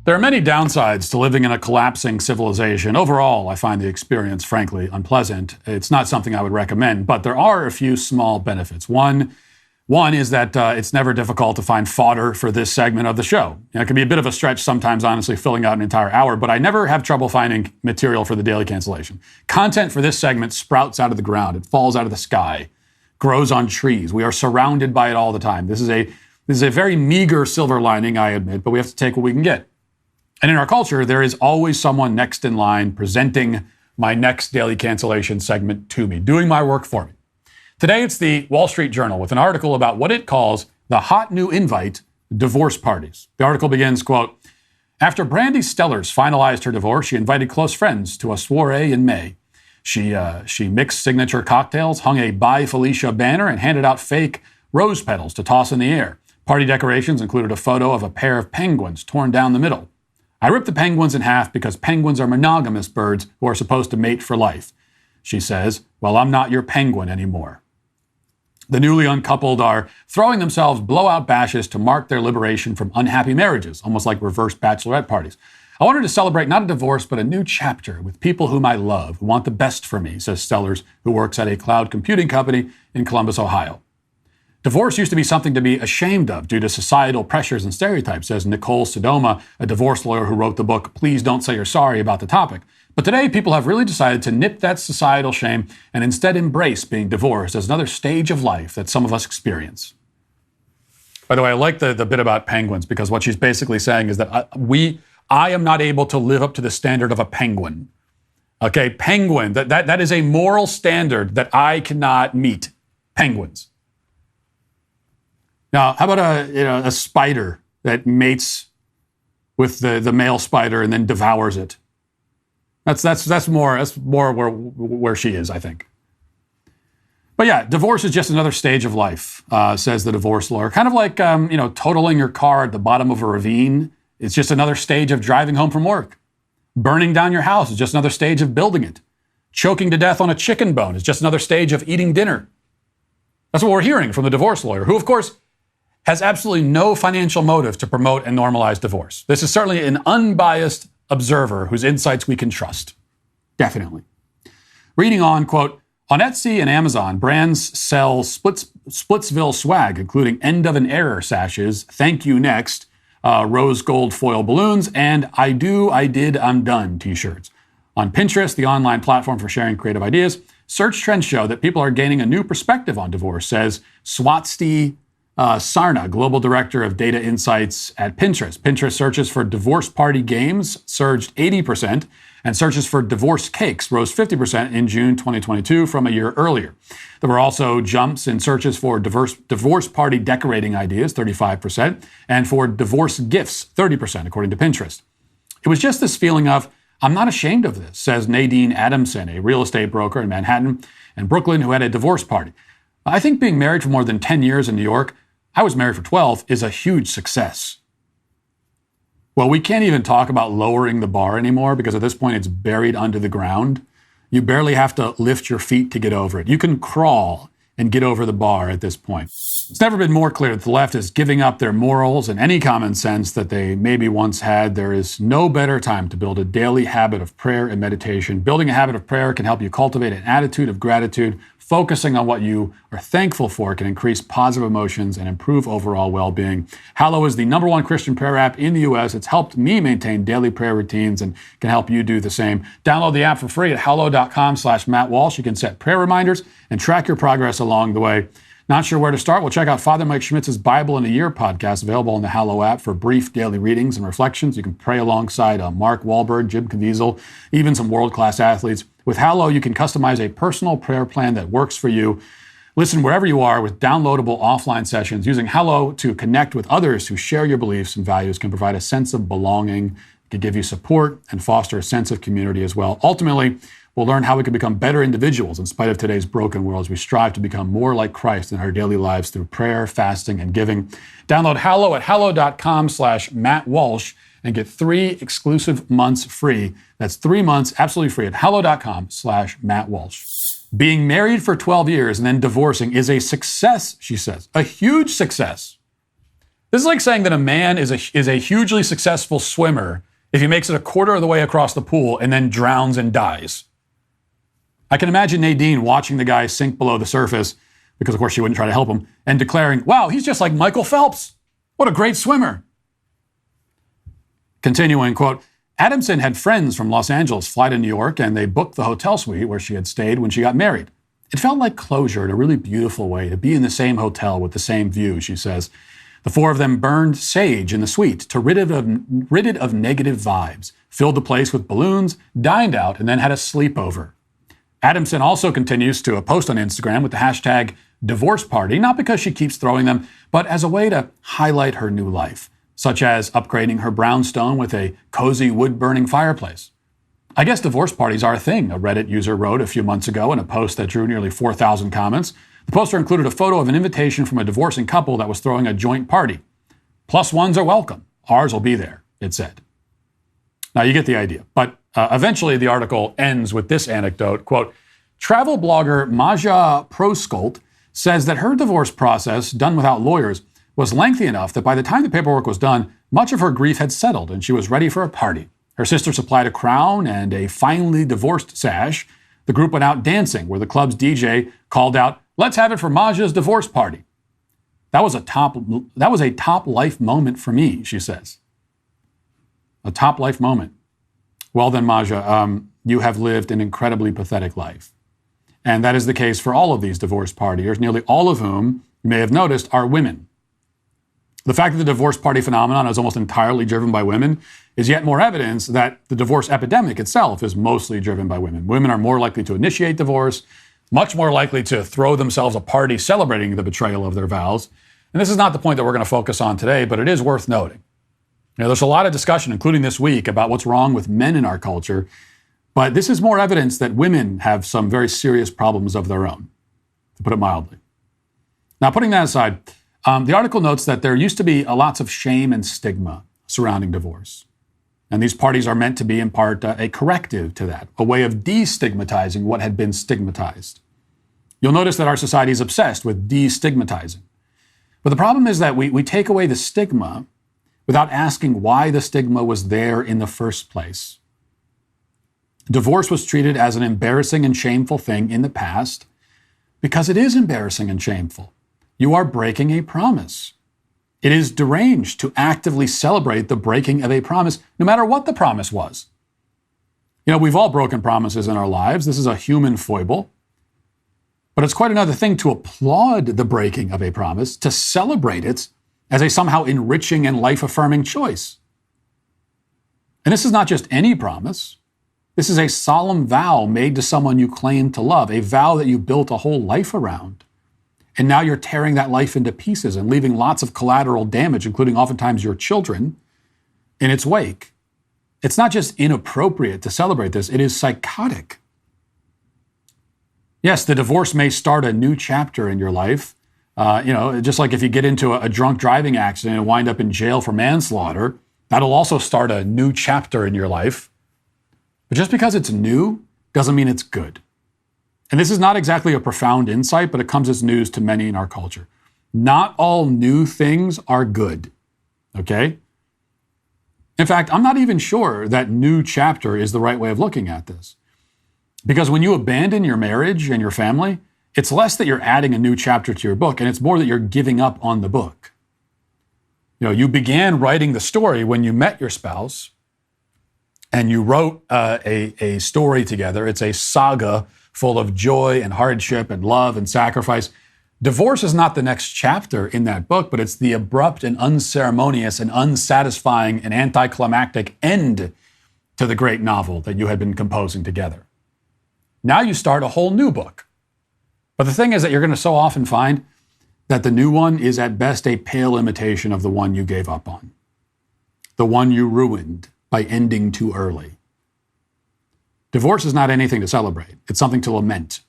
There are many downsides to living in a collapsing civilization. Overall, I find the experience, frankly, unpleasant. It's not something I would recommend, but there are a few small benefits. One is that it's never difficult to find fodder for this segment of the show. It can be a bit of a stretch sometimes, honestly, filling out an entire hour, but I never have trouble finding material for the daily cancellation. Content for this segment sprouts out of the ground. It falls out of the sky, grows on trees. We are surrounded by it all the time. This is a very meager silver lining, I admit, but we have to take what we can get. And in our culture, there is always someone next in line presenting my next daily cancellation segment to me, doing my work for me. Today, it's the Wall Street Journal with an article about what it calls the hot new invite, divorce parties. The article begins, quote, after Brandy Stellers finalized her divorce, she invited close friends to a soiree in May. She mixed signature cocktails, hung a Bye Felicia banner, and handed out fake rose petals to toss in the air. Party decorations included a photo of a pair of penguins torn down the middle. I ripped the penguins in half because penguins are monogamous birds who are supposed to mate for life. She says, well, I'm not your penguin anymore. The newly uncoupled are throwing themselves blowout bashes to mark their liberation from unhappy marriages, almost like reverse bachelorette parties. I wanted to celebrate not a divorce, but a new chapter with people whom I love, who want the best for me, says Stellers, who works at a cloud computing company in Columbus, Ohio. Divorce used to be something to be ashamed of due to societal pressures and stereotypes, says Nicole Sodoma, a divorce lawyer who wrote the book, Please Don't Say You're Sorry about the topic. But today, people have really decided to nip that societal shame and instead embrace being divorced as another stage of life that some of us experience. By the way, I like the bit about penguins, because what she's basically saying is that I am not able to live up to the standard of a penguin. Okay, penguin, that is a moral standard that I cannot meet. Penguins. Now, how about a spider that mates with the male spider and then devours it? That's more where she is, I think. But yeah, divorce is just another stage of life, says the divorce lawyer. Kind of like totaling your car at the bottom of a ravine. It's just another stage of driving home from work. Burning down your house is just another stage of building it. Choking to death on a chicken bone is just another stage of eating dinner. That's what we're hearing from the divorce lawyer, who, of course, has absolutely no financial motive to promote and normalize divorce. This is certainly an unbiased observer whose insights we can trust. Definitely. Reading on, quote, on Etsy and Amazon, brands sell Splitsville swag, including end of an error sashes, thank you next, rose gold foil balloons, and I did, I'm done t-shirts. On Pinterest, the online platform for sharing creative ideas, search trends show that people are gaining a new perspective on divorce, says Swasti Sarna, Global Director of Data Insights at Pinterest. Pinterest searches for divorce party games surged 80%, and searches for divorce cakes rose 50% in June 2022 from a year earlier. There were also jumps in searches for divorce party decorating ideas, 35%, and for divorce gifts, 30%, according to Pinterest. It was just this feeling of, I'm not ashamed of this, says Nadine Adamson, a real estate broker in Manhattan and Brooklyn who had a divorce party. I think being married for more than 10 years in New York, I was married for 12, is a huge success. Well, we can't even talk about lowering the bar anymore because at this point it's buried under the ground. You barely have to lift your feet to get over it. You can crawl and get over the bar at this point. It's never been more clear that the left is giving up their morals and any common sense that they maybe once had. There is no better time to build a daily habit of prayer and meditation. Building a habit of prayer can help you cultivate an attitude of gratitude. Focusing on what you are thankful for can increase positive emotions and improve overall well-being. Hallow is the #1 Christian prayer app in the U.S. It's helped me maintain daily prayer routines and can help you do the same. Download the app for free at hallow.com/Matt Walsh. You can set prayer reminders and track your progress along the way. Not sure where to start? Well, check out Father Mike Schmitz's Bible in a Year podcast, available on the Hallow app for brief daily readings and reflections. You can pray alongside Mark Wahlberg, Jim Caviezel, even some world-class athletes. With Hallow, you can customize a personal prayer plan that works for you. Listen wherever you are with downloadable offline sessions. Using Hallow to connect with others who share your beliefs and values can provide a sense of belonging, it can give you support, and foster a sense of community as well. Ultimately, we'll learn how we can become better individuals in spite of today's broken world as we strive to become more like Christ in our daily lives through prayer, fasting, and giving. Download Hallow at hallow.com/Matt Walsh and get 3 exclusive months free. That's 3 months absolutely free at hallow.com/Matt Walsh. Being married for 12 years and then divorcing is a success, she says. A huge success. This is like saying that a man is a hugely successful swimmer if he makes it a quarter of the way across the pool and then drowns and dies. I can imagine Nadine watching the guy sink below the surface, because of course she wouldn't try to help him, and declaring, wow, he's just like Michael Phelps. What a great swimmer. Continuing, quote, Adamson had friends from Los Angeles fly to New York, and they booked the hotel suite where she had stayed when she got married. It felt like closure in a really beautiful way to be in the same hotel with the same view, she says. The four of them burned sage in the suite to rid it of negative vibes, filled the place with balloons, dined out, and then had a sleepover. Adamson also continues to post on Instagram with the hashtag divorce party, not because she keeps throwing them, but as a way to highlight her new life, such as upgrading her brownstone with a cozy wood-burning fireplace. I guess divorce parties are a thing, a Reddit user wrote a few months ago in a post that drew nearly 4,000 comments. The poster included a photo of an invitation from a divorcing couple that was throwing a joint party. Plus ones are welcome. Ours will be there, it said. Now you get the idea. But eventually the article ends with this anecdote, quote, travel blogger Maja Proskolt says that her divorce process, done without lawyers, was lengthy enough that by the time the paperwork was done, much of her grief had settled and she was ready for a party. Her sister supplied a crown and a finally divorced sash. The group went out dancing, where the club's DJ called out, let's have it for Maja's divorce party. That was a top life moment for me, she says. A top life moment. Well then, Maja, you have lived an incredibly pathetic life. And that is the case for all of these divorce partiers, nearly all of whom, you may have noticed, are women. The fact that the divorce party phenomenon is almost entirely driven by women is yet more evidence that the divorce epidemic itself is mostly driven by women. Women are more likely to initiate divorce, much more likely to throw themselves a party celebrating the betrayal of their vows. And this is not the point that we're going to focus on today, but it is worth noting. There's a lot of discussion, including this week, about what's wrong with men in our culture, but this is more evidence that women have some very serious problems of their own, to put it mildly. Now, putting that aside, the article notes that there used to be lots of shame and stigma surrounding divorce. And these parties are meant to be, in part, a corrective to that, a way of destigmatizing what had been stigmatized. You'll notice that our society is obsessed with destigmatizing. But the problem is that we take away the stigma without asking why the stigma was there in the first place. Divorce was treated as an embarrassing and shameful thing in the past because it is embarrassing and shameful. You are breaking a promise. It is deranged to actively celebrate the breaking of a promise, no matter what the promise was. We've all broken promises in our lives. This is a human foible. But it's quite another thing to applaud the breaking of a promise, to celebrate it as a somehow enriching and life-affirming choice. And this is not just any promise. This is a solemn vow made to someone you claim to love, a vow that you built a whole life around. And now you're tearing that life into pieces and leaving lots of collateral damage, including oftentimes your children, in its wake. It's not just inappropriate to celebrate this, it is psychotic. Yes, the divorce may start a new chapter in your life. Just like if you get into a drunk driving accident and wind up in jail for manslaughter, that'll also start a new chapter in your life. But just because it's new doesn't mean it's good. And this is not exactly a profound insight, but it comes as news to many in our culture. Not all new things are good, okay? In fact, I'm not even sure that new chapter is the right way of looking at this. Because when you abandon your marriage and your family, it's less that you're adding a new chapter to your book, and it's more that you're giving up on the book. You began writing the story when you met your spouse, and you wrote a story together. It's a saga full of joy and hardship and love and sacrifice. Divorce is not the next chapter in that book, but it's the abrupt and unceremonious and unsatisfying and anticlimactic end to the great novel that you had been composing together. Now you start a whole new book. But the thing is that you're going to so often find that the new one is at best a pale imitation of the one you gave up on, the one you ruined by ending too early. Divorce is not anything to celebrate. It's something to lament.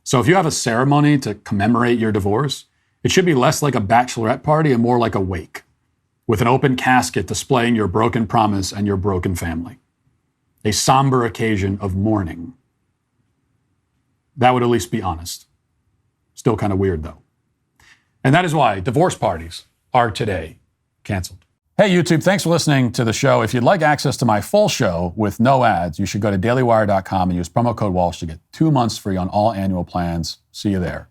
So if you have a ceremony to commemorate your divorce, it should be less like a bachelorette party and more like a wake, with an open casket displaying your broken promise and your broken family. A somber occasion of mourning. That would at least be honest. Still kind of weird, though. And that is why divorce parties are today canceled. Hey, YouTube, thanks for listening to the show. If you'd like access to my full show with no ads, you should go to dailywire.com and use promo code Walsh to get 2 months free on all annual plans. See you there.